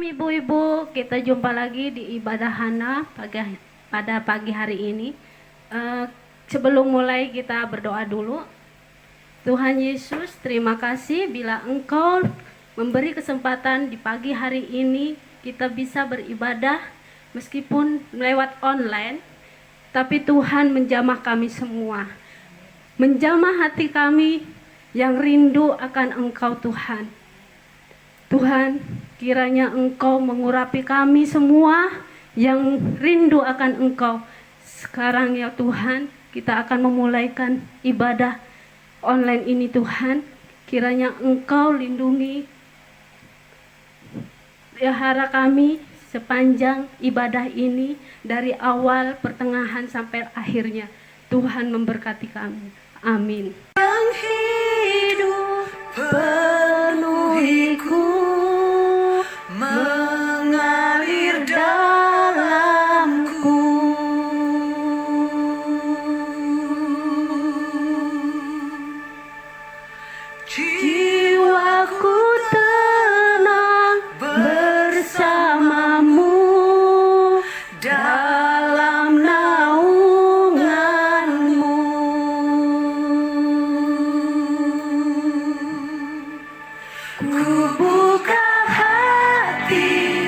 Ibu-ibu, kita jumpa lagi di ibadah Hana pada pagi hari ini. Sebelum mulai kita berdoa dulu. Tuhan Yesus, terima kasih bila Engkau memberi kesempatan di pagi hari ini kita bisa beribadah meskipun lewat online. Tapi Tuhan menjamah kami semua, menjamah hati kami yang rindu akan Engkau Tuhan. Tuhan, kiranya Engkau mengurapi kami semua yang rindu akan Engkau. Sekarang ya Tuhan, kita akan memulaikan ibadah online ini Tuhan. Kiranya Engkau lindungi, pelihara kami sepanjang ibadah ini dari awal, pertengahan sampai akhirnya. Tuhan memberkati kami. Amin. Yang hidup penuhiku, mengalir dalamku. Jiwaku tenang bersamamu dalam naunganmu. Ku buka hati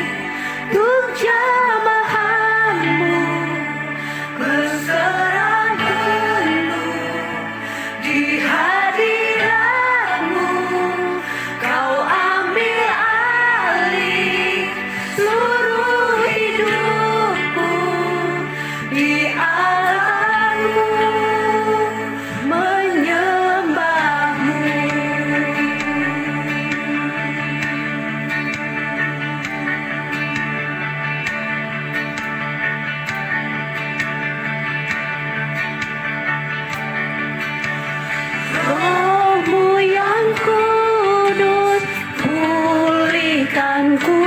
untuk jamahanmu, berserah penuh di hadiratmu. Kau ambil alih seluruh hidupku, di altarmu menyembahmu. Rohmu yang kudus pulihkanku,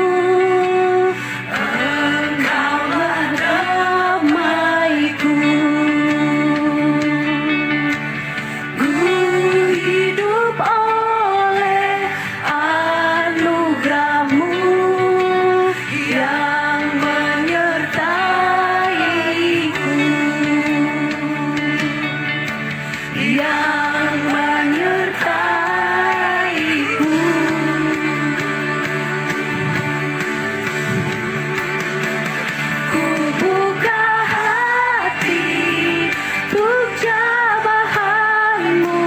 Engkaulah damaiku. Ku hidup oleh anugerah-Mu yang menyertaiku, yang menyertaiku. Ku buka hati untuk jamahanmu,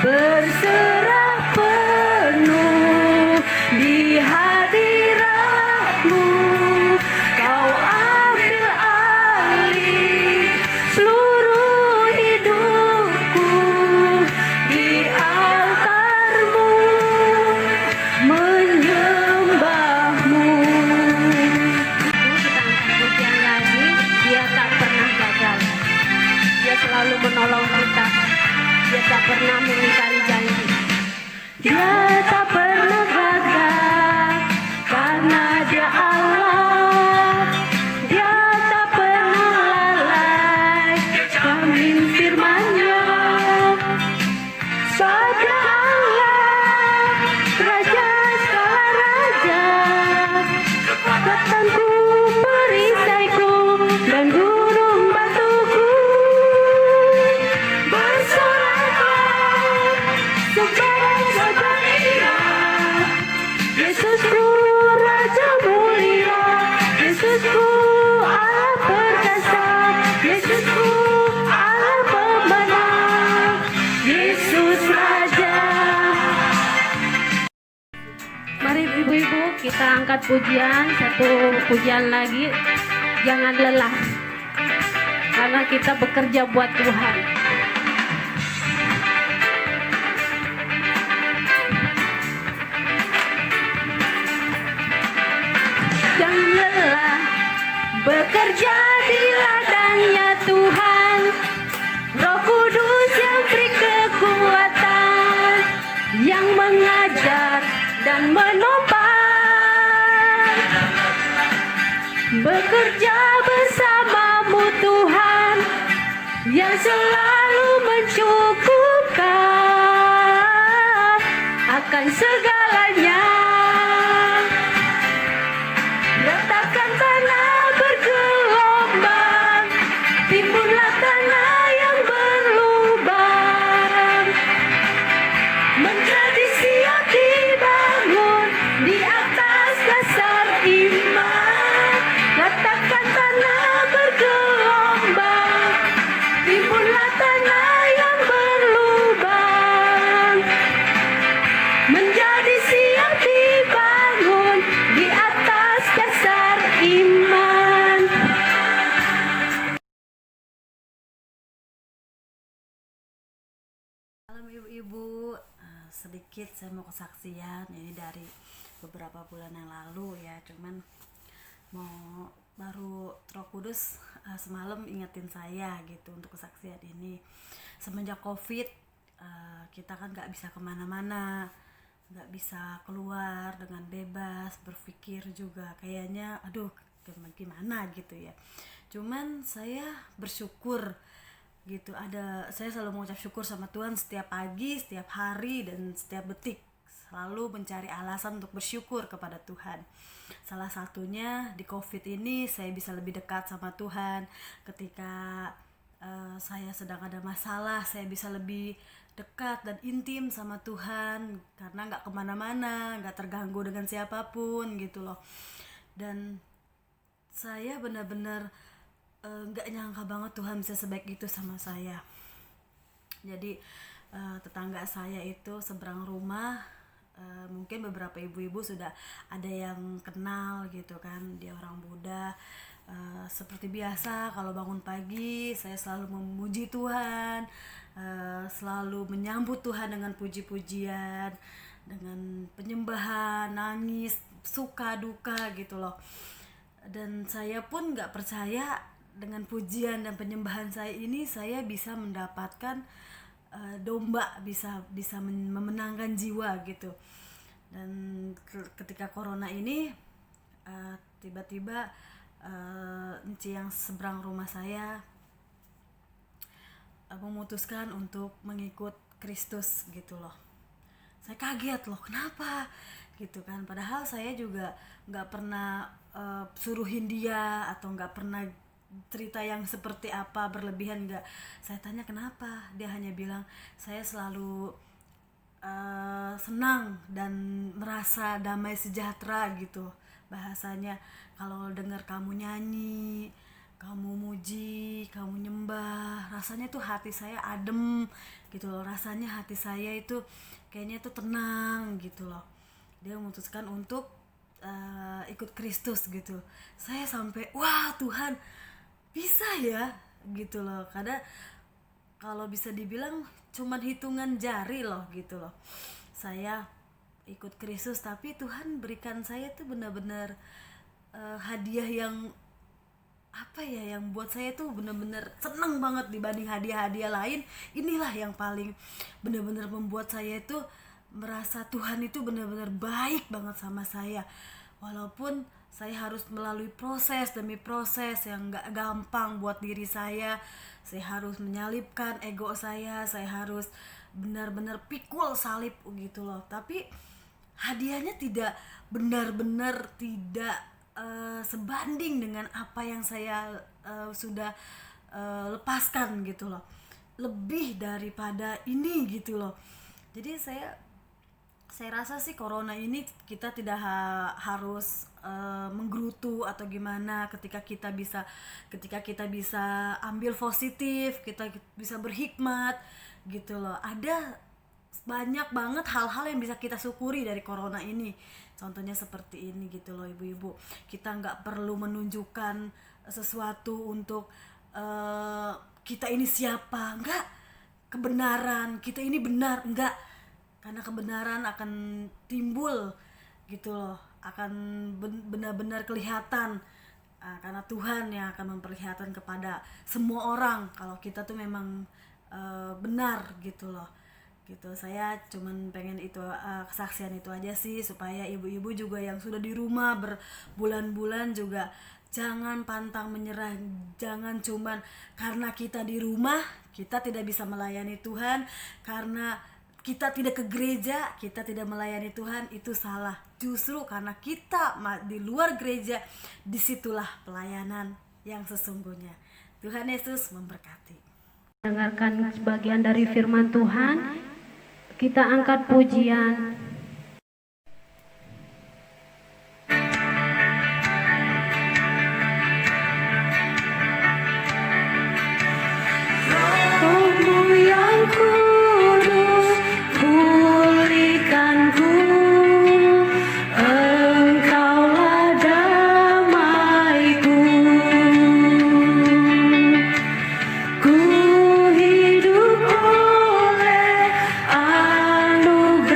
berserah penuh di hadiratmu. Kau ambil alih seluruh hidupku, di altarmu menyembahmu. Kita angkat pujian lagi. Dia tak pernah gagal. Dia selalu menolong kita. Dia tak pernah mengingkari janji. Dia tak pernah gagal karena Dia Allah. Dia tak pernah lalai jamin firman-Nya. Sabda Allah, Raja segala raja, kekuatanku, perisaiku, dan gunung batuku. Bersoraklah sebagai saudara, Yesusku Raja mulia, Yesusku Allah perkasa, Yesusku Allah pemenang, Yesus Raja. Mari ibu-ibu kita angkat pujian, satu pujian lagi. Jangan lelah, karena kita bekerja buat Tuhan. Jangan lelah bekerja di ladangnya Tuhan. Roh Kudus yang beri kekuatan, yang mengajar dan menopang. Bekerja bersamamu Tuhan, yang selalu mencukupkan akan segalanya. sedikit saya mau kesaksian ini dari beberapa bulan yang lalu ya, cuman mau baru Roh Kudus semalam ingetin saya gitu untuk kesaksian ini. Semenjak COVID kita kan nggak bisa kemana-mana, nggak bisa keluar dengan bebas, berpikir juga kayaknya aduh gimana gitu ya. Cuman saya bersyukur gitu, saya selalu mengucap syukur sama Tuhan setiap pagi, setiap hari, dan setiap detik selalu mencari alasan untuk bersyukur kepada Tuhan. Salah satunya di COVID ini saya bisa lebih dekat sama Tuhan. Ketika saya sedang ada masalah, saya bisa lebih dekat dan intim sama Tuhan karena nggak kemana-mana, nggak terganggu dengan siapapun gitu loh. Dan saya benar-benar nggak nyangka banget Tuhan bisa sebaik itu sama saya. Jadi tetangga saya itu seberang rumah, mungkin beberapa ibu-ibu sudah ada yang kenal gitu kan, dia orang Buddha. Seperti biasa kalau bangun pagi saya selalu memuji Tuhan, selalu menyambut Tuhan dengan puji-pujian, dengan penyembahan, nangis, suka duka gitu loh. Dan saya pun nggak percaya dengan pujian dan penyembahan saya ini saya bisa mendapatkan domba, bisa memenangkan jiwa gitu. Dan ketika corona ini tiba-tiba Enci yang seberang rumah saya memutuskan untuk mengikut Kristus gitu loh. Saya kaget loh, kenapa gitu kan, padahal saya juga nggak pernah suruhin dia atau nggak pernah cerita yang seperti apa berlebihan, nggak. Saya tanya kenapa, dia hanya bilang saya selalu senang dan merasa damai sejahtera gitu bahasanya. Kalau dengar kamu nyanyi, kamu muji, kamu nyembah, rasanya tuh hati saya adem gitu loh, rasanya hati saya itu kayaknya tuh tenang gitu loh. Dia memutuskan untuk ikut Kristus gitu. Saya sampai wah Tuhan bisa ya gitu loh, karena kalau bisa dibilang cuman hitungan jari loh gitu loh saya ikut Kristus, tapi Tuhan berikan saya tuh benar-benar hadiah yang apa ya, yang buat saya tuh benar-benar seneng banget dibanding hadiah-hadiah lain. Inilah yang paling benar-benar membuat saya itu merasa Tuhan itu benar-benar baik banget sama saya, walaupun saya harus melalui proses demi proses yang gak gampang buat diri saya. Saya harus menyalipkan ego saya harus benar-benar pikul salib gitu loh. Tapi hadiahnya tidak benar-benar tidak sebanding dengan apa yang saya sudah lepaskan gitu loh. Lebih daripada ini gitu loh. Jadi saya rasa sih corona ini kita tidak harus menggerutu atau gimana, ketika kita bisa ambil positif, kita bisa berhikmat gitu loh. Ada banyak banget hal-hal yang bisa kita syukuri dari corona ini. Contohnya seperti ini gitu loh ibu-ibu. Kita nggak perlu menunjukkan sesuatu untuk kita ini siapa, enggak. Kebenaran kita ini benar, enggak. Karena kebenaran akan timbul gitu loh, akan benar-benar kelihatan karena Tuhan yang akan memperlihatkan kepada semua orang kalau kita tuh memang benar gitu loh. Gitu. Saya cuman pengen itu kesaksian itu aja sih, supaya ibu-ibu juga yang sudah di rumah berbulan-bulan juga jangan pantang menyerah. Jangan cuman karena kita di rumah kita tidak bisa melayani Tuhan, karena kita tidak ke gereja kita tidak melayani Tuhan, itu salah. Justru karena kita di luar gereja, disitulah pelayanan yang sesungguhnya. Tuhan Yesus memberkati. Dengarkan sebagian dari firman Tuhan, kita angkat pujian. Ku hidup oleh anugerah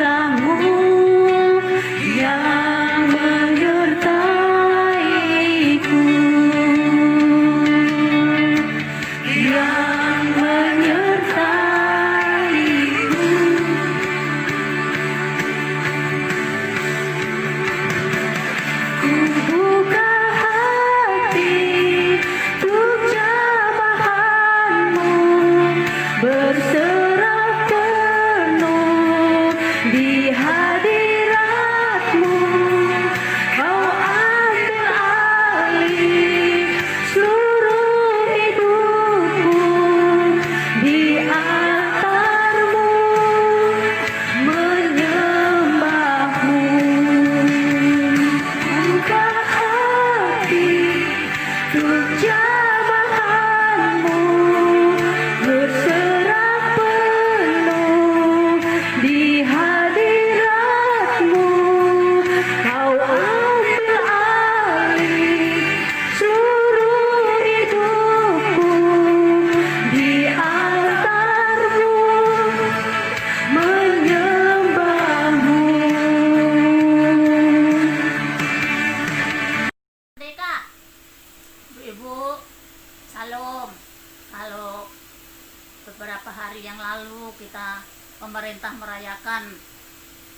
merayakan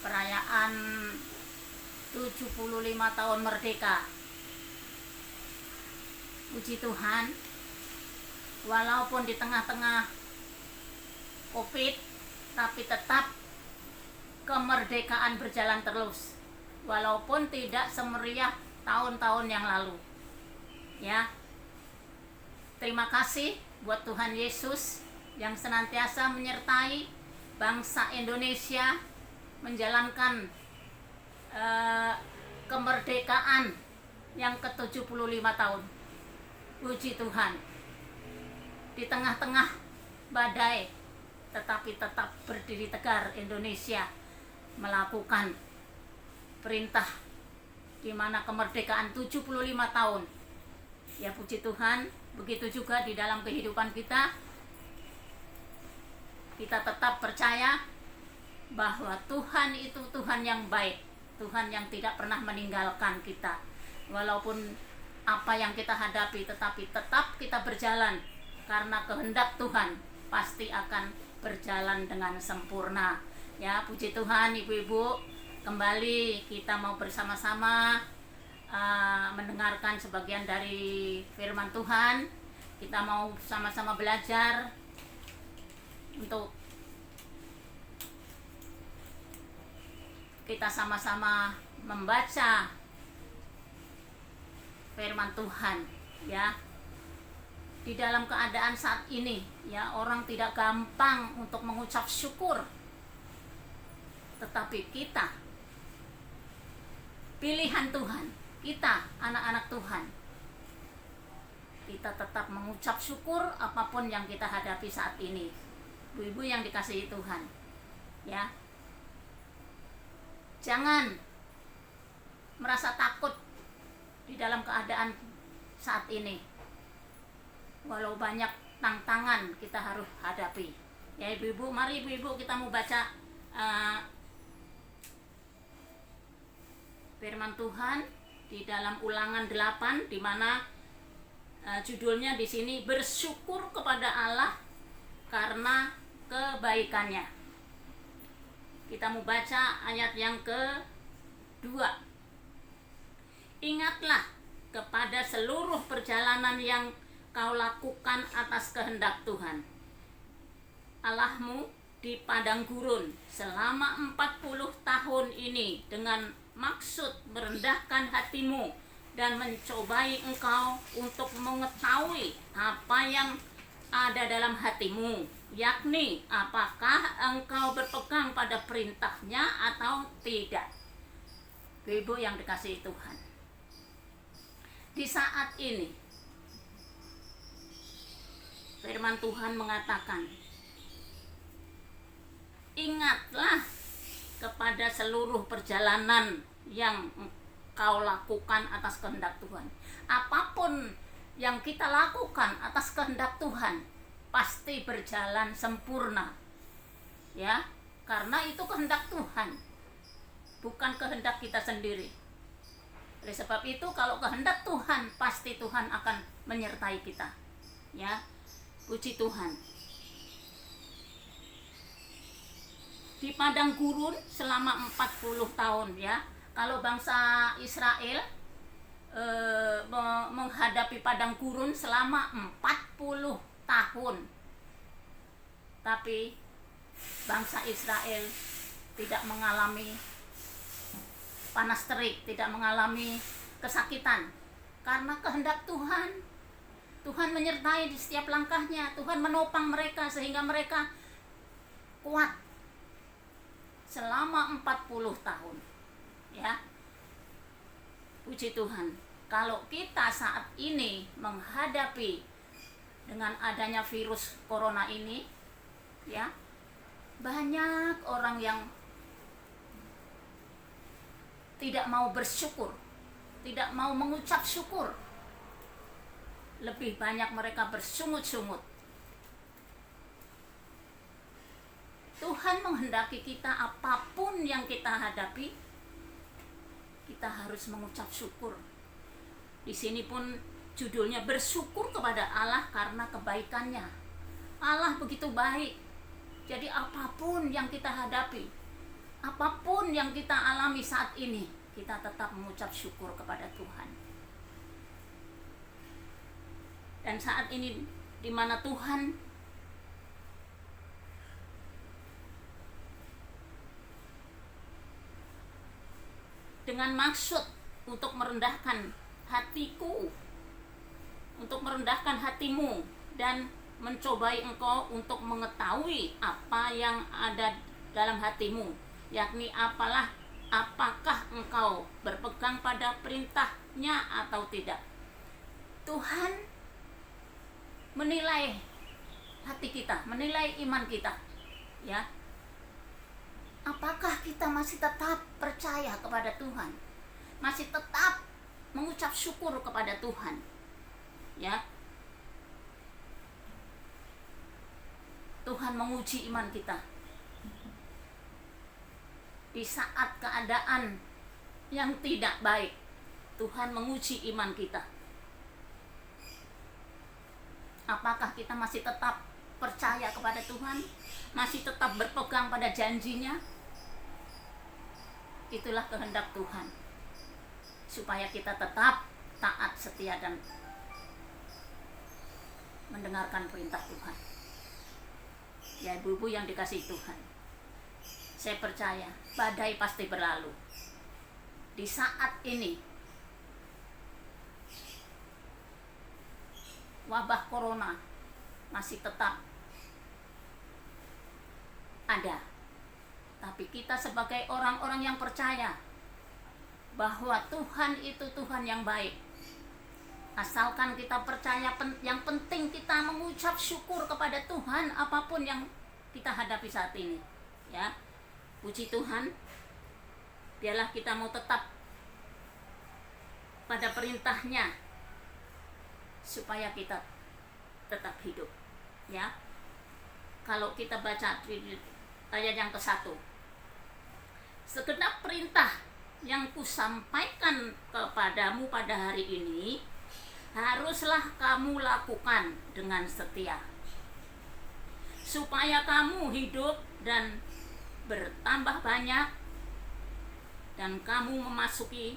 perayaan 75 tahun merdeka. Puji Tuhan, walaupun di tengah-tengah Covid, tapi tetap kemerdekaan berjalan terus. Walaupun tidak semeriah tahun-tahun yang lalu. Ya. Terima kasih buat Tuhan Yesus yang senantiasa menyertai bangsa Indonesia menjalankan kemerdekaan yang ke-75 tahun. Puji Tuhan. Di tengah-tengah badai, tetapi tetap berdiri tegar Indonesia melakukan perintah di mana kemerdekaan 75 tahun. Ya, puji Tuhan, begitu juga di dalam kehidupan kita. Kita tetap percaya bahwa Tuhan itu Tuhan yang baik, Tuhan yang tidak pernah meninggalkan kita. Walaupun apa yang kita hadapi, tetapi tetap kita berjalan karena kehendak Tuhan pasti akan berjalan dengan sempurna. Ya, puji Tuhan ibu-ibu, kembali kita mau bersama-sama mendengarkan sebagian dari firman Tuhan. Kita mau sama-sama belajar untuk kita sama-sama membaca firman Tuhan, ya. Di dalam keadaan saat ini, ya, orang tidak gampang untuk mengucap syukur. Tetapi kita, pilihan Tuhan, kita anak-anak Tuhan, kita tetap mengucap syukur apapun yang kita hadapi saat ini. Ibu-ibu yang dikasihi Tuhan, ya, jangan merasa takut di dalam keadaan saat ini. Walau banyak tantangan kita harus hadapi. Ya ibu-ibu, mari ibu-ibu kita mau baca firman Tuhan di dalam Ulangan 8, di mana judulnya di sini bersyukur kepada Allah karena kebaikannya. Kita mau baca ayat yang kedua. Ingatlah kepada seluruh perjalanan yang kau lakukan atas kehendak Tuhan Allahmu di padang gurun selama 40 tahun ini dengan maksud merendahkan hatimu dan mencobai engkau untuk mengetahui apa yang ada dalam hatimu, yakni apakah engkau berpegang pada perintahnya atau tidak. Ibu yang dikasihi Tuhan, di saat ini firman Tuhan mengatakan, ingatlah kepada seluruh perjalanan yang kau lakukan atas kehendak Tuhan. Apapun yang kita lakukan atas kehendak Tuhan pasti berjalan sempurna, ya, karena itu kehendak Tuhan, bukan kehendak kita sendiri. Oleh sebab itu, kalau kehendak Tuhan, pasti Tuhan akan menyertai kita, ya. Puji Tuhan. Di padang gurun selama 40 tahun, ya. Kalau bangsa Israel menghadapi padang gurun selama 40 tahun. Tapi bangsa Israel tidak mengalami panas terik, tidak mengalami kesakitan karena kehendak Tuhan. Tuhan menyertai di setiap langkahnya. Tuhan menopang mereka sehingga mereka kuat selama 40 tahun. Ya. Puji Tuhan. Kalau kita saat ini menghadapi dengan adanya virus corona ini, ya, banyak orang yang tidak mau bersyukur, tidak mau mengucap syukur. Lebih banyak mereka bersungut-sungut. Tuhan menghendaki kita apapun yang kita hadapi, kita harus mengucap syukur. Di sini pun judulnya bersyukur kepada Allah karena kebaikannya. Allah begitu baik. Jadi apapun yang kita hadapi, apapun yang kita alami saat ini, kita tetap mengucap syukur kepada Tuhan. Dan saat ini di mana Tuhan dengan maksud untuk merendahkan hatiku, untuk merendahkan hatimu, dan mencobai engkau untuk mengetahui apa yang ada dalam hatimu, yakni apakah engkau berpegang pada perintahnya atau tidak. Tuhan menilai hati kita, menilai iman kita, ya. Apakah kita masih tetap percaya kepada Tuhan, masih tetap mengucap syukur kepada Tuhan, ya. Tuhan menguji iman kita di saat keadaan yang tidak baik. Tuhan menguji iman kita. Apakah kita masih tetap percaya kepada Tuhan, masih tetap berpegang pada janjinya? Itulah kehendak Tuhan, supaya kita tetap taat, setia, dan mendengarkan perintah Tuhan. Ya ibu-ibu yang dikasihi Tuhan, saya percaya badai pasti berlalu. Di saat ini wabah corona masih tetap ada, tapi kita sebagai orang-orang yang percaya bahwa Tuhan itu Tuhan yang baik. Asalkan kita percaya, yang penting kita mengucap syukur kepada Tuhan apapun yang kita hadapi saat ini, ya. Puji Tuhan. Biarlah kita mau tetap pada perintahnya, supaya kita tetap hidup, ya. Kalau kita baca di ayat yang ke-1, segenap perintah yang kusampaikan kepadamu pada hari ini haruslah kamu lakukan dengan setia, supaya kamu hidup dan bertambah banyak, dan kamu memasuki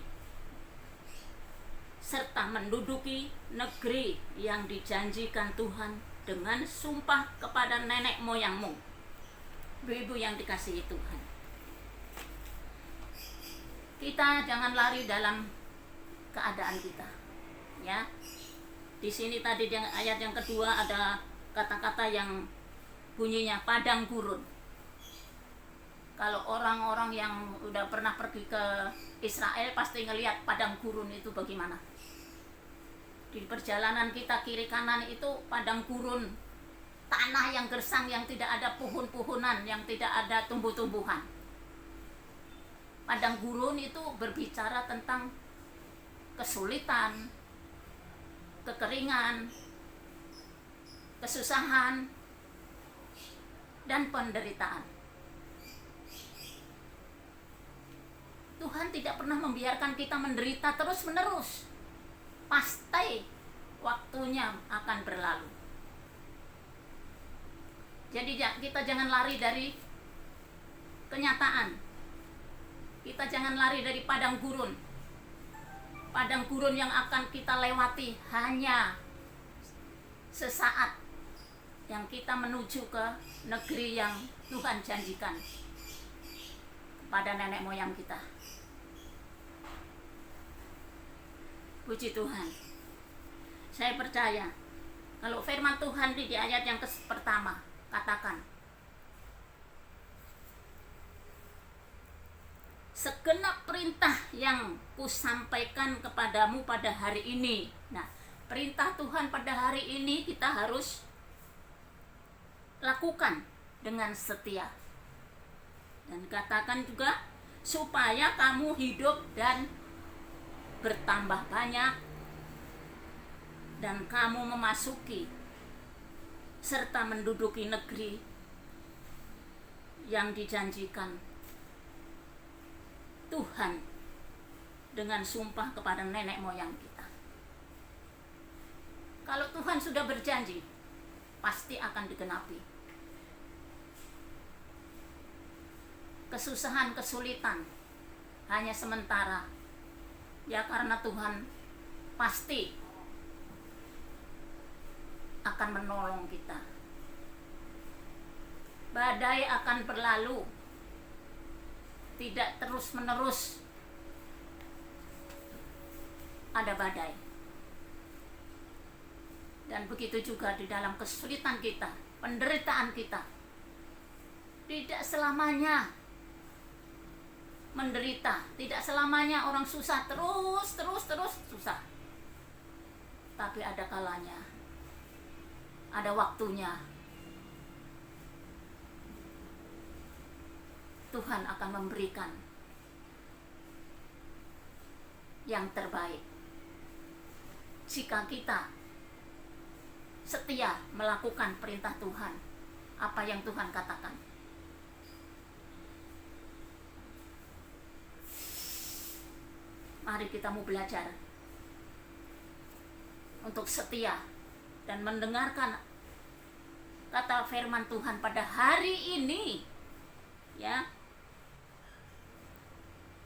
serta menduduki negeri yang dijanjikan Tuhan dengan sumpah kepada nenek moyangmu. Ibu-ibu yang dikasihi Tuhan, kita jangan lari dalam keadaan kita, ya. Di sini tadi di ayat yang kedua ada kata-kata yang bunyinya padang gurun. Kalau orang-orang yang udah pernah pergi ke Israel pasti ngelihat padang gurun itu bagaimana. Di perjalanan kita kiri kanan itu padang gurun, tanah yang gersang, yang tidak ada pohon-pohonan, yang tidak ada tumbuh-tumbuhan. Padang gurun itu berbicara tentang kesulitan, kekeringan, kesusahan, dan penderitaan. Tuhan tidak pernah membiarkan kita menderita terus-menerus. Pasti waktunya akan berlalu. Jadi kita jangan lari dari kenyataan. Kita jangan lari dari padang gurun. Padang gurun yang akan kita lewati hanya sesaat, yang kita menuju ke negeri yang Tuhan janjikan pada nenek moyang kita. Puji Tuhan. Saya percaya kalau firman Tuhan di ayat yang pertama katakan, segenap perintah yang kusampaikan kepadamu pada hari ini. Nah, perintah Tuhan pada hari ini kita harus lakukan dengan setia. Dan katakan juga supaya kamu hidup dan bertambah banyak, dan kamu memasuki serta menduduki negeri yang dijanjikan Tuhan dengan sumpah kepada nenek moyang kita. Kalau Tuhan sudah berjanji, pasti akan digenapi. kesusahan, kesulitan hanya sementara. Ya, karena Tuhan pasti akan menolong kita. Badai akan berlalu, tidak terus-menerus ada badai. Dan begitu juga di dalam kesulitan kita, penderitaan kita. Tidak selamanya menderita, tidak selamanya orang susah terus susah. Tapi ada kalanya, ada waktunya Tuhan akan memberikan yang terbaik jika kita setia melakukan perintah Tuhan, apa yang Tuhan katakan. Mari kita mau belajar untuk setia dan mendengarkan kata firman Tuhan pada hari ini. Ya,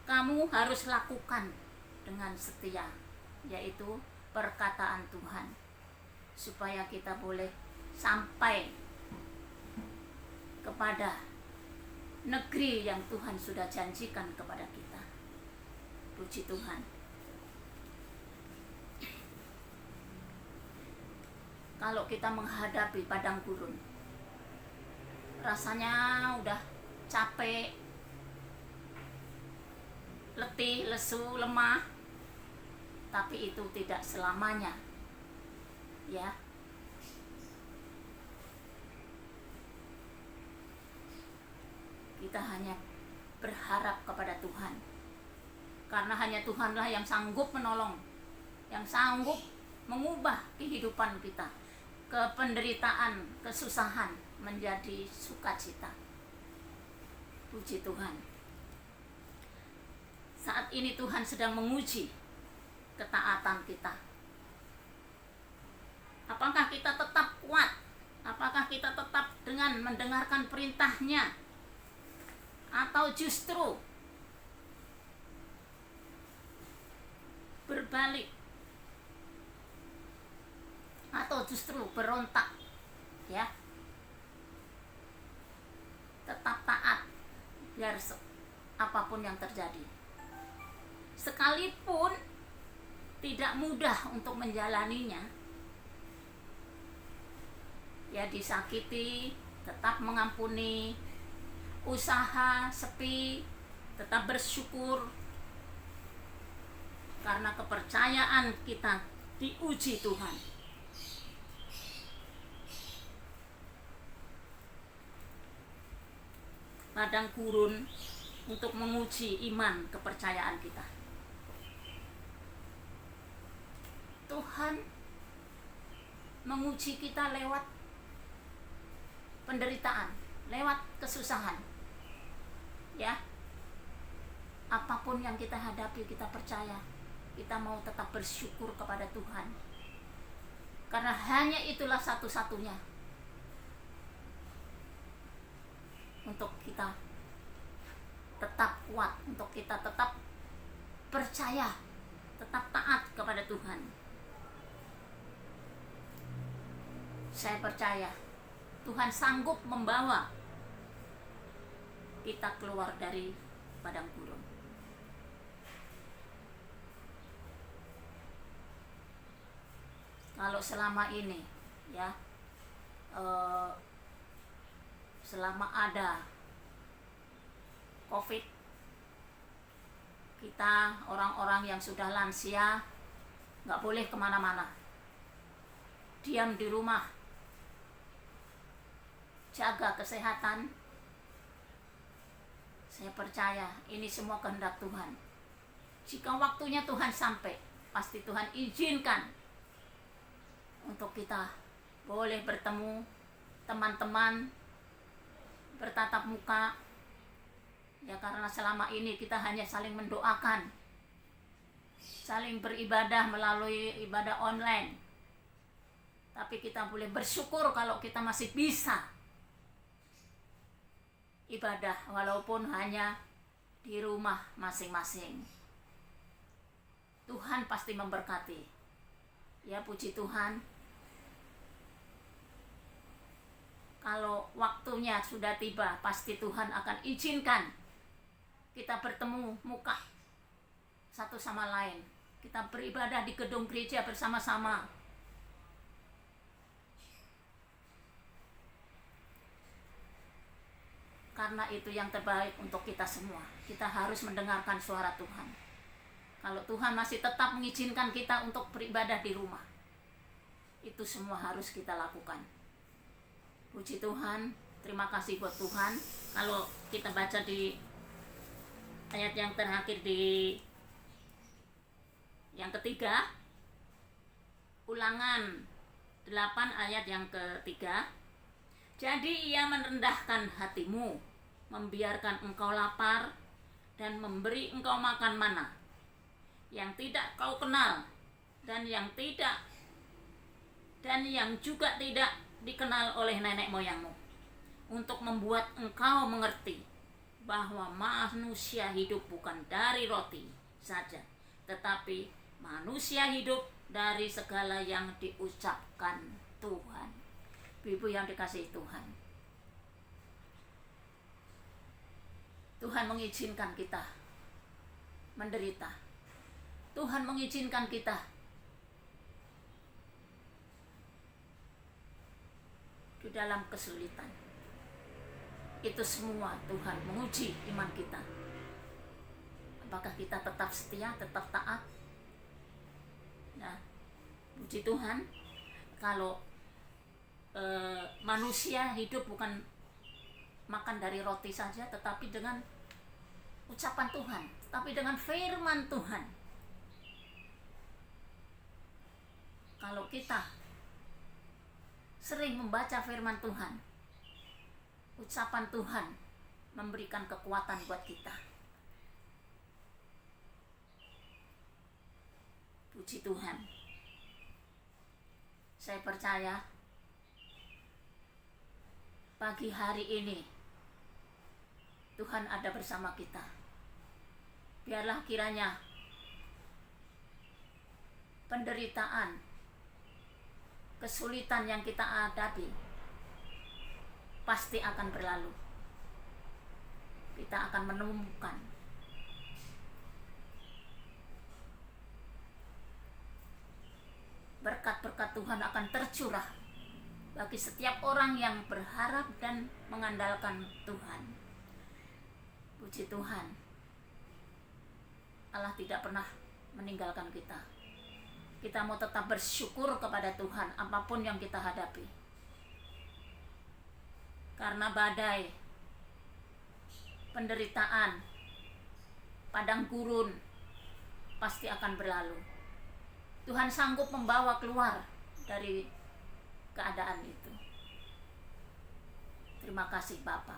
kamu harus lakukan dengan setia, yaitu perkataan Tuhan, supaya kita boleh sampai kepada negeri yang Tuhan sudah janjikan kepada kita. Puji Tuhan. Kalau kita menghadapi padang gurun, rasanya udah capek, letih, lesu, lemah, tapi itu tidak selamanya. Ya, kita hanya berharap kepada Tuhan, karena hanya Tuhanlah yang sanggup menolong, yang sanggup mengubah kehidupan kita, kependeritaan, kesusahan menjadi sukacita. Puji Tuhan. Saat ini Tuhan sedang menguji ketaatan kita. Apakah kita tetap kuat? Apakah kita tetap dengan mendengarkan perintah-Nya? Atau justru berbalik? Atau justru berontak? Ya. Tetap taat biar apapun yang terjadi. Sekalipun tidak mudah untuk menjalaninya, ya, disakiti, tetap mengampuni, usaha, sepi, tetap bersyukur, karena kepercayaan kita diuji Tuhan. Padang gurun untuk menguji iman kepercayaan kita. Tuhan menguji kita lewat penderitaan, lewat kesusahan. Ya, apapun yang kita hadapi, kita percaya, kita mau tetap bersyukur kepada Tuhan, karena hanya itulah satu-satunya untuk kita tetap kuat, untuk kita tetap percaya, tetap taat kepada Tuhan. Saya percaya Tuhan sanggup membawa kita keluar dari padang gurun. Kalau selama ini, ya, selama ada COVID, kita orang-orang yang sudah lansia nggak boleh kemana-mana, diam di rumah, jaga kesehatan. Saya percaya ini semua kehendak Tuhan. Jika waktunya Tuhan sampai, pasti Tuhan izinkan untuk kita boleh bertemu teman-teman, bertatap muka. Ya, karena selama ini kita hanya saling mendoakan, saling beribadah melalui ibadah online. Tapi kita boleh bersyukur kalau kita masih bisa ibadah walaupun hanya di rumah masing-masing. Tuhan pasti memberkati. Ya, puji Tuhan. Kalau waktunya sudah tiba, pasti Tuhan akan izinkan kita bertemu muka satu sama lain. Kita beribadah di gedung gereja bersama-sama. Karena itu yang terbaik untuk kita semua. Kita harus mendengarkan suara Tuhan. Kalau Tuhan masih tetap mengizinkan kita untuk beribadah di rumah, itu semua harus kita lakukan. Puji Tuhan, terima kasih buat Tuhan. Kalau kita baca di ayat yang terakhir di yang ketiga, Ulangan 8 ayat yang ketiga. Jadi ia merendahkan hatimu, membiarkan engkau lapar, dan memberi engkau makan mana yang tidak kau kenal, dan yang juga tidak dikenal oleh nenek moyangmu, untuk membuat engkau mengerti bahwa manusia hidup bukan dari roti saja, tetapi manusia hidup dari segala yang diucapkan Tuhan. Ibu yang dikasihi Tuhan, Tuhan mengizinkan kita menderita. Tuhan mengizinkan kita di dalam kesulitan. Itu semua Tuhan menguji iman kita. Apakah kita tetap setia, tetap taat? Nah, puji Tuhan, kalau manusia hidup bukan makan dari roti saja, tetapi dengan ucapan Tuhan, tetapi dengan firman Tuhan. Kalau kita sering membaca firman Tuhan, ucapan Tuhan memberikan kekuatan buat kita. Puji Tuhan. Saya percaya pagi hari ini Tuhan ada bersama kita. Biarlah kiranya penderitaan, kesulitan yang kita hadapi pasti akan berlalu. Kita akan menemukan berkat-berkat Tuhan akan tercurah bagi setiap orang yang berharap dan mengandalkan Tuhan. Puji Tuhan, Allah tidak pernah meninggalkan kita. Kita mau tetap bersyukur kepada Tuhan apapun yang kita hadapi. Karena badai, penderitaan, padang gurun pasti akan berlalu. Tuhan sanggup membawa keluar dari keadaan itu. Terima kasih Bapa.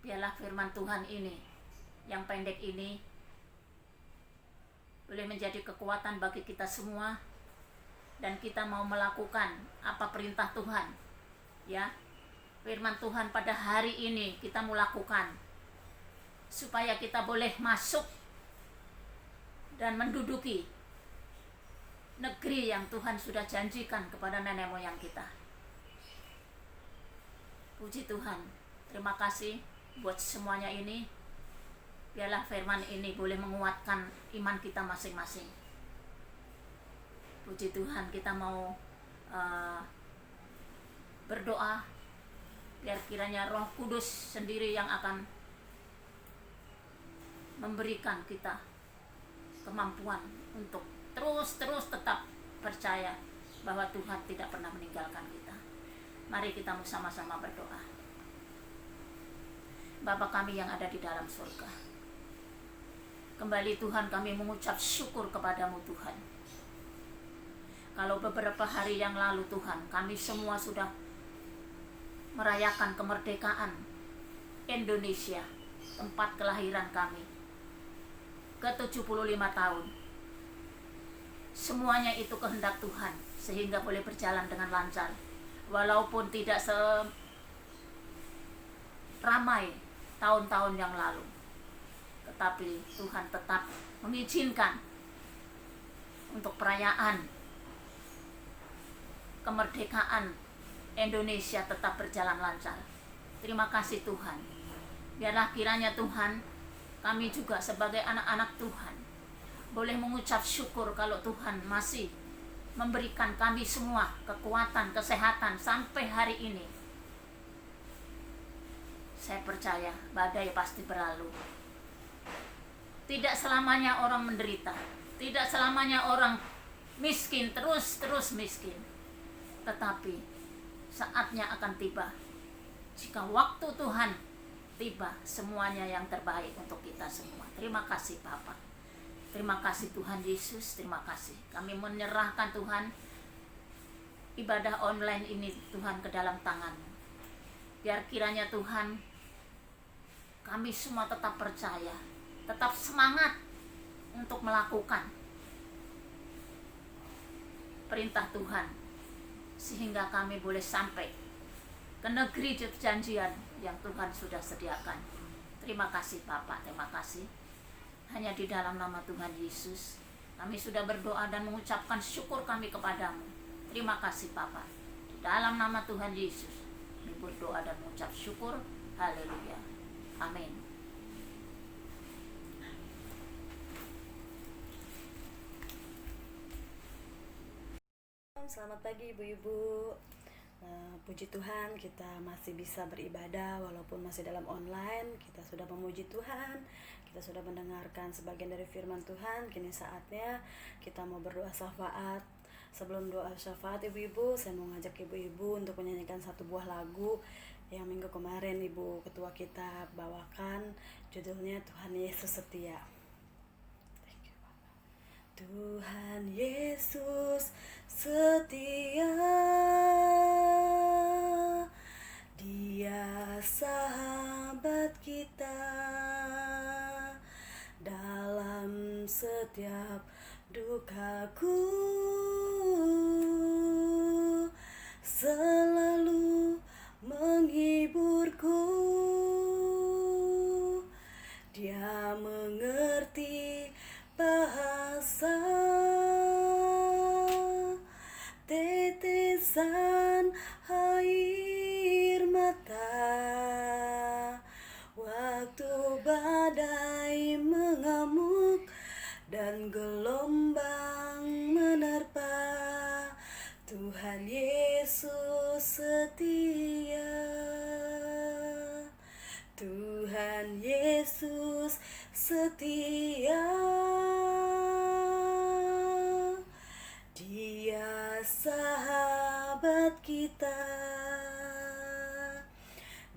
Biarlah firman Tuhan ini, yang pendek ini, boleh menjadi kekuatan bagi kita semua, dan kita mau melakukan apa perintah Tuhan. Ya, firman Tuhan pada hari ini kita mau lakukan, supaya kita boleh masuk dan menduduki negeri yang Tuhan sudah janjikan kepada nenek moyang kita. Puji Tuhan, terima kasih buat semuanya ini. Biarlah firman ini boleh menguatkan iman kita masing-masing. Puji Tuhan, kita mau berdoa biar kiranya Roh Kudus sendiri yang akan memberikan kita kemampuan untuk terus tetap percaya bahwa Tuhan tidak pernah meninggalkan kita. Mari kita sama-sama berdoa. Bapa kami yang ada di dalam surga, kembali Tuhan kami mengucap syukur kepadamu Tuhan. Kalau beberapa hari yang lalu Tuhan, kami semua sudah merayakan kemerdekaan Indonesia, tempat kelahiran kami, ke-75 tahun. Semuanya itu kehendak Tuhan, sehingga boleh berjalan dengan lancar. Walaupun tidak ramai tahun-tahun yang lalu. Tetapi Tuhan tetap mengizinkan untuk perayaan kemerdekaan Indonesia tetap berjalan lancar. Terima kasih Tuhan. Biarlah kiranya Tuhan, kami juga sebagai anak-anak Tuhan boleh mengucap syukur kalau Tuhan masih memberikan kami semua kekuatan, kesehatan sampai hari ini. Saya percaya badai pasti berlalu. Tidak selamanya orang menderita, tidak selamanya orang miskin, terus miskin. Tetapi saatnya akan tiba. Jika waktu Tuhan tiba, semuanya yang terbaik untuk kita semua. Terima kasih Bapa. Terima kasih Tuhan Yesus, terima kasih. Kami menyerahkan Tuhan ibadah online ini Tuhan ke dalam tangan-Mu. Biar kiranya Tuhan, kami semua tetap percaya, tetap semangat untuk melakukan perintah Tuhan, sehingga kami boleh sampai ke negeri perjanjian yang Tuhan sudah sediakan. Terima kasih Bapak, terima kasih. Hanya di dalam nama Tuhan Yesus kami sudah berdoa dan mengucapkan syukur kami kepadamu. Terima kasih Bapak. Di dalam nama Tuhan Yesus kami berdoa dan mengucap syukur. Haleluya. Amin. Selamat pagi ibu-ibu. Puji Tuhan kita masih bisa beribadah walaupun masih dalam online. Kita sudah memuji Tuhan, kita sudah mendengarkan sebagian dari firman Tuhan. Kini saatnya kita mau berdoa syafaat. Sebelum doa syafaat ibu-ibu, saya mau ngajak ibu-ibu untuk menyanyikan satu buah lagu yang minggu kemarin ibu ketua kita bawakan. Judulnya Tuhan Yesus Setia. Tuhan Yesus setia, Dia sahabat kita dalam setiap dukaku, selalu menghiburku. Dia mengerti bahasa tetesan air mata waktu badai mengamuk dan gelombang menerpa. Tuhan Yesus setia, Tuhan Yesus setia, Dia sahabat kita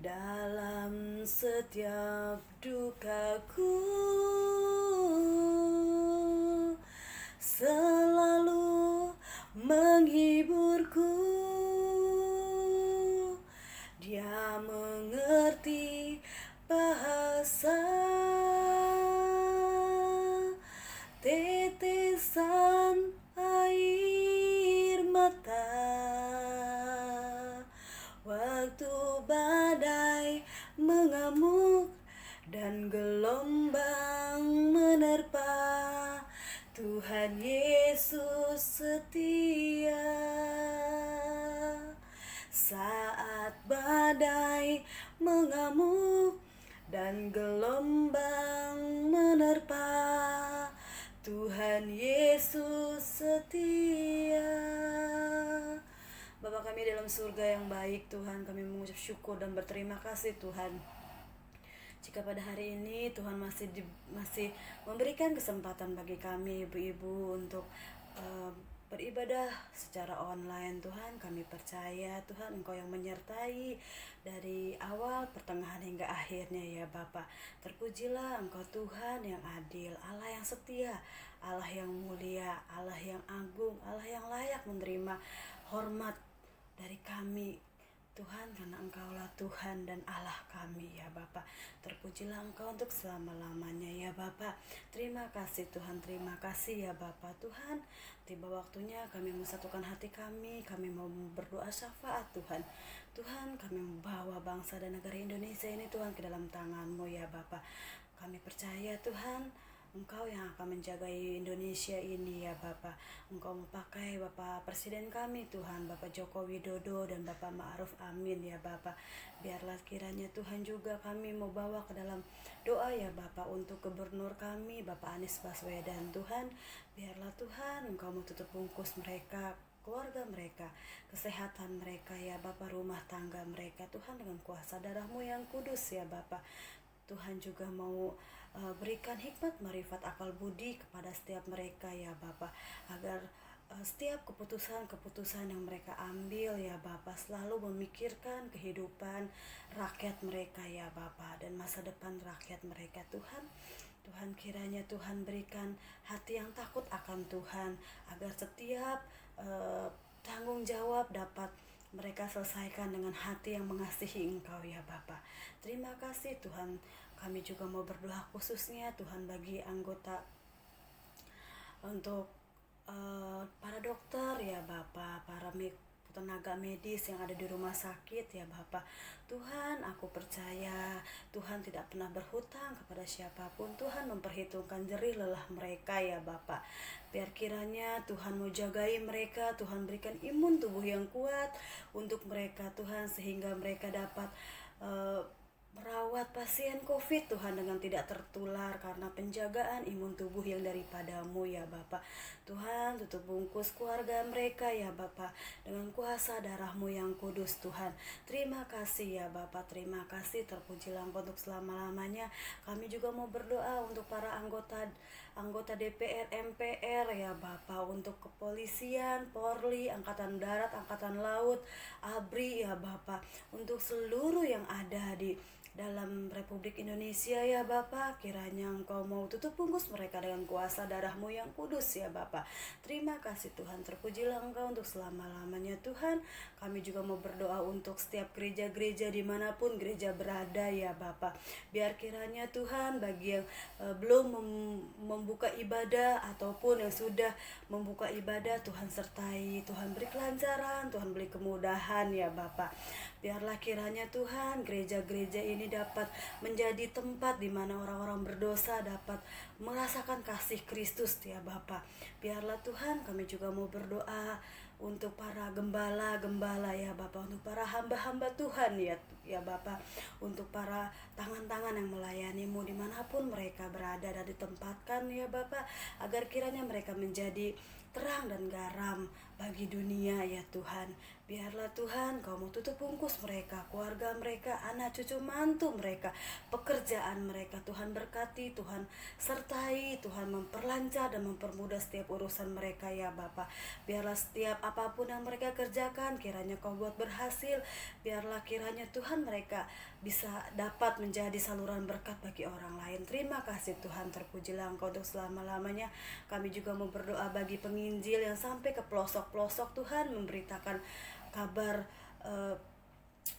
dalam setiap dukaku, selalu menghiburku. Dia mengerti bahasa tetesan air mata waktu badai mengamuk dan gelombang menerpa. Tuhan Yesus setia saat badai mengamuk dan gelombang menerpa. Tuhan Yesus setia. Bapa kami dalam surga yang baik, Tuhan, kami mengucap syukur dan berterima kasih Tuhan, jika pada hari ini Tuhan masih memberikan kesempatan bagi kami ibu-ibu untuk beribadah secara online. Tuhan, kami percaya Tuhan Engkau yang menyertai dari awal, pertengahan hingga akhirnya ya Bapa. Terpujilah Engkau Tuhan yang adil, Allah yang setia, Allah yang mulia, Allah yang agung, Allah yang layak menerima hormat dari kami Tuhan, karena Engkaulah Tuhan dan Allah kami ya Bapa. Terpujilah Engkau untuk selama-lamanya ya Bapa. Terima kasih Tuhan, terima kasih ya Bapa. Tuhan, tiba waktunya kami mensatukan hati kami mau berdoa syafaat Tuhan. Tuhan, kami membawa bangsa dan negara Indonesia ini Tuhan ke dalam tangan-Mu ya Bapa. Kami percaya Tuhan, Engkau yang akan menjaga Indonesia ini ya Bapa. Engkau memakai Bapak Presiden kami Tuhan, Bapak Joko Widodo dan Bapak Ma'ruf Amin ya Bapa. Biarlah kiranya Tuhan juga kami mau bawa ke dalam doa ya Bapa untuk gubernur kami Bapak Anies Baswedan Tuhan. Biarlah Tuhan Engkau mau tutup bungkus mereka, keluarga mereka, kesehatan mereka ya Bapa, rumah tangga mereka Tuhan dengan kuasa darah-Mu yang kudus ya Bapa. Tuhan juga mau berikan hikmat, marifat, akal budi kepada setiap mereka ya Bapa, agar setiap keputusan yang mereka ambil ya Bapa selalu memikirkan kehidupan rakyat mereka ya Bapa dan masa depan rakyat mereka Tuhan. Tuhan, kiranya Tuhan berikan hati yang takut akan Tuhan, agar setiap tanggung jawab dapat mereka selesaikan dengan hati yang mengasihi Engkau ya Bapa. Terima kasih Tuhan. Kami juga mau berdoa khususnya Tuhan bagi anggota untuk para dokter ya Bapa, para tenaga medis yang ada di rumah sakit ya Bapa. Tuhan, aku percaya Tuhan tidak pernah berhutang kepada siapapun. Tuhan memperhitungkan jerih lelah mereka ya Bapa. Biar kiranya Tuhan mau jagai mereka, Tuhan berikan imun tubuh yang kuat untuk mereka Tuhan, sehingga mereka dapat merawat pasien COVID Tuhan dengan tidak tertular karena penjagaan imun tubuh yang daripada-Mu ya Bapa. Tuhan, tutup bungkus keluarga mereka ya Bapa dengan kuasa darah-Mu yang kudus Tuhan. Terima kasih ya Bapa, terima kasih, terpujilah Engkau untuk selama-lamanya. Kami juga mau berdoa untuk para anggota DPR, MPR ya Bapa, untuk kepolisian, Polri, Angkatan Darat, Angkatan Laut, ABRI ya Bapa, untuk seluruh yang ada di dalam Republik Indonesia ya Bapa. Kiranya Engkau mau tutup bungkus mereka dengan kuasa darah-Mu yang kudus ya Bapa. Terima kasih Tuhan, terpujilah Engkau untuk selama-lamanya Tuhan. Kami juga mau berdoa untuk setiap gereja-gereja dimanapun gereja berada ya Bapa. Biar kiranya Tuhan bagi yang belum membuka ibadah ataupun yang sudah membuka ibadah, Tuhan sertai, Tuhan beri kelancaran, Tuhan beri kemudahan ya Bapa. Biarlah kiranya Tuhan gereja-gereja ini dapat menjadi tempat di mana orang-orang berdosa dapat merasakan kasih Kristus ya Bapa. Biarlah Tuhan kami juga mau berdoa untuk para gembala-gembala ya Bapa, untuk para hamba-hamba Tuhan ya Bapa, untuk para tangan-tangan yang melayani-Mu dimanapun mereka berada dan ditempatkan ya Bapa, agar kiranya mereka menjadi terang dan garam bagi dunia ya Tuhan. Biarlah Tuhan Kau mau tutup bungkus mereka, keluarga mereka, anak cucu mantu mereka, pekerjaan mereka. Tuhan berkati, Tuhan sertai, Tuhan memperlancar dan mempermudah setiap urusan mereka ya Bapa. Biarlah setiap apapun yang mereka kerjakan kiranya Kau buat berhasil. Biarlah kiranya Tuhan mereka bisa dapat menjadi saluran berkat bagi orang lain. Terima kasih Tuhan, terpujilah Engkau untuk selama-lamanya. Kami juga mau berdoa bagi penginjil yang sampai ke pelosok-pelosok Tuhan, memberitakan kabar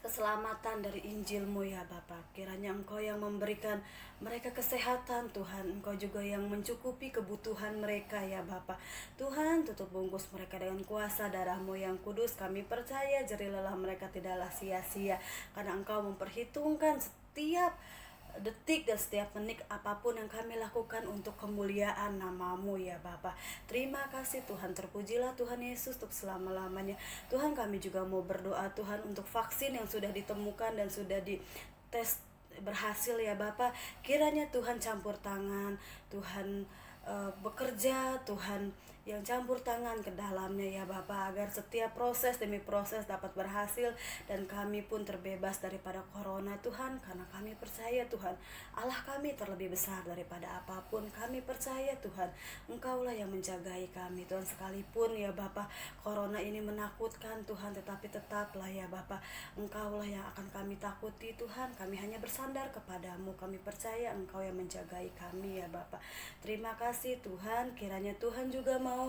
keselamatan dari Injil-Mu ya Bapa. Kiranya Engkau yang memberikan mereka kesehatan Tuhan, Engkau juga yang mencukupi kebutuhan mereka ya Bapa. Tuhan, tutup bungkus mereka dengan kuasa darah-Mu yang kudus. Kami percaya jerih lelah mereka tidaklah sia-sia, karena Engkau memperhitungkan setiap detik dan setiap menit apapun yang kami lakukan untuk kemuliaan nama-Mu ya Bapa. Terima kasih Tuhan, terpujilah Tuhan Yesus untuk selama-lamanya. Tuhan, kami juga mau berdoa Tuhan untuk vaksin yang sudah ditemukan dan sudah dites berhasil ya Bapa. Kiranya Tuhan campur tangan, Tuhan bekerja, Tuhan yang campur tangan ke dalamnya ya Bapa, agar setiap proses demi proses dapat berhasil dan kami pun terbebas daripada corona Tuhan, karena kami percaya Tuhan Allah kami terlebih besar daripada apapun. Kami percaya Tuhan Engkaulah yang menjagai kami Tuhan, sekalipun ya Bapa corona ini menakutkan Tuhan, tetapi tetaplah ya Bapa Engkaulah yang akan kami takuti Tuhan. Kami hanya bersandar kepadamu, kami percaya Engkau yang menjagai kami ya Bapa. Terima kasih Tuhan, kiranya Tuhan juga mau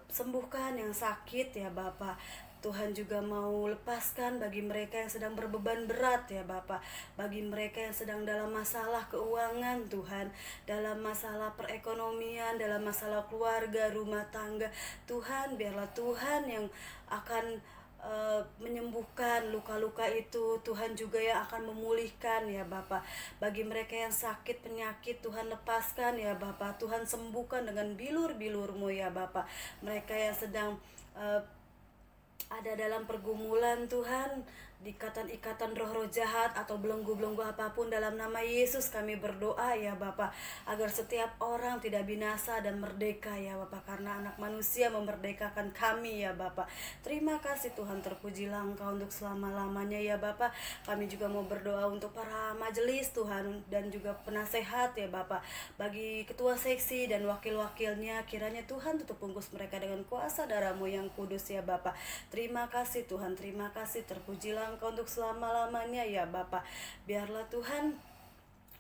sembuhkan yang sakit ya Bapa. Tuhan juga mau lepaskan bagi mereka yang sedang berbeban berat ya Bapa, bagi mereka yang sedang dalam masalah keuangan Tuhan, dalam masalah perekonomian, dalam masalah keluarga, rumah tangga. Tuhan, biarlah Tuhan yang akan menyembuhkan luka-luka itu. Tuhan juga yang akan memulihkan ya Bapa. Bagi mereka yang sakit penyakit, Tuhan lepaskan ya Bapa. Tuhan sembuhkan dengan bilur-bilur-Mu ya Bapa. Mereka yang sedang ada dalam pergumulan Tuhan, ikatan-ikatan roh-roh jahat atau belenggu-belenggu apapun, dalam nama Yesus kami berdoa ya Bapa, agar setiap orang tidak binasa dan merdeka ya Bapa, karena anak manusia memerdekakan kami ya Bapa. Terima kasih Tuhan, terpujilah Engkau untuk selama-lamanya ya Bapa. Kami juga mau berdoa untuk para majelis Tuhan dan juga penasehat ya Bapa, bagi ketua seksi dan wakil-wakilnya, kiranya Tuhan tutup bungkus mereka dengan kuasa darah-Mu yang kudus ya Bapa. Terima kasih Tuhan, terima kasih, terpujilah Engkau untuk selama-lamanya ya Bapa. Biarlah Tuhan,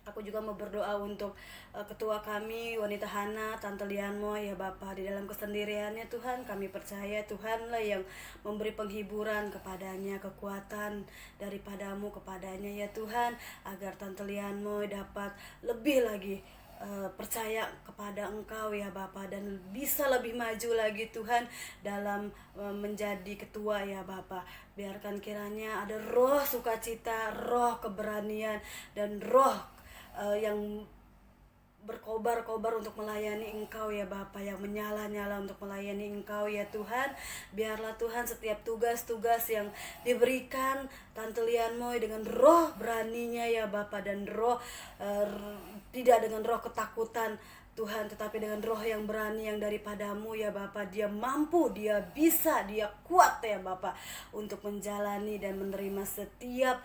aku juga mau berdoa untuk ketua kami, wanita Hana, Tante Lianmo ya Bapa. Di dalam kesendiriannya Tuhan, kami percaya Tuhanlah yang memberi penghiburan kepadanya, kekuatan daripada-Mu kepadanya ya Tuhan, agar Tante Lianmo dapat lebih lagi percaya kepada Engkau ya Bapa, dan bisa lebih maju lagi Tuhan dalam menjadi ketua ya Bapa. Biarkan kiranya ada roh sukacita, roh keberanian, dan roh yang berkobar-kobar untuk melayani Engkau ya Bapa, yang menyala-nyala untuk melayani Engkau ya Tuhan. Biarlah Tuhan setiap tugas-tugas yang diberikan Tante Lianmo dengan roh beraninya ya Bapa, dan roh tidak dengan roh ketakutan Tuhan, tetapi dengan roh yang berani yang daripada-Mu ya Bapa. Dia mampu, dia bisa, dia kuat ya Bapa, untuk menjalani dan menerima setiap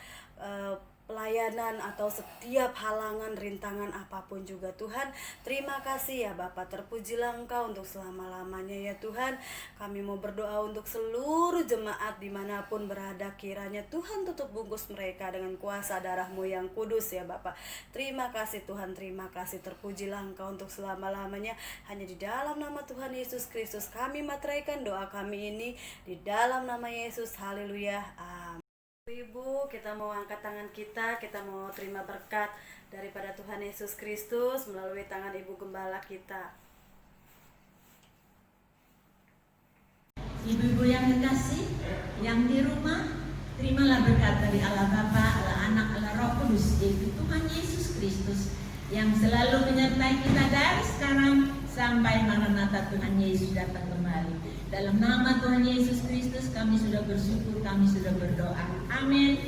pelayanan atau setiap halangan, rintangan apapun juga Tuhan. Terima kasih ya Bapa, terpujilah Engkau untuk selama-lamanya ya Tuhan. Kami mau berdoa untuk seluruh jemaat dimanapun berada, kiranya Tuhan tutup bungkus mereka dengan kuasa darah-Mu yang kudus ya Bapa. Terima kasih Tuhan, terima kasih, terpujilah Engkau untuk selama-lamanya. Hanya di dalam nama Tuhan Yesus Kristus kami materaikan doa kami ini, di dalam nama Yesus, haleluya, amin. Ibu, kita mau angkat tangan kita mau terima berkat daripada Tuhan Yesus Kristus melalui tangan Ibu Gembala kita. Ibu-ibu yang kekasih, yang di rumah, terimalah berkat dari Allah Bapa, Allah Anak, Allah Roh Kudus, yaitu Tuhan Yesus Kristus, yang selalu menyertai kita dari sekarang sampai Maranatha Tuhan Yesus datang kembali. Dalam nama Tuhan Yesus Kristus kami sudah bersyukur, kami sudah berdoa. Amin.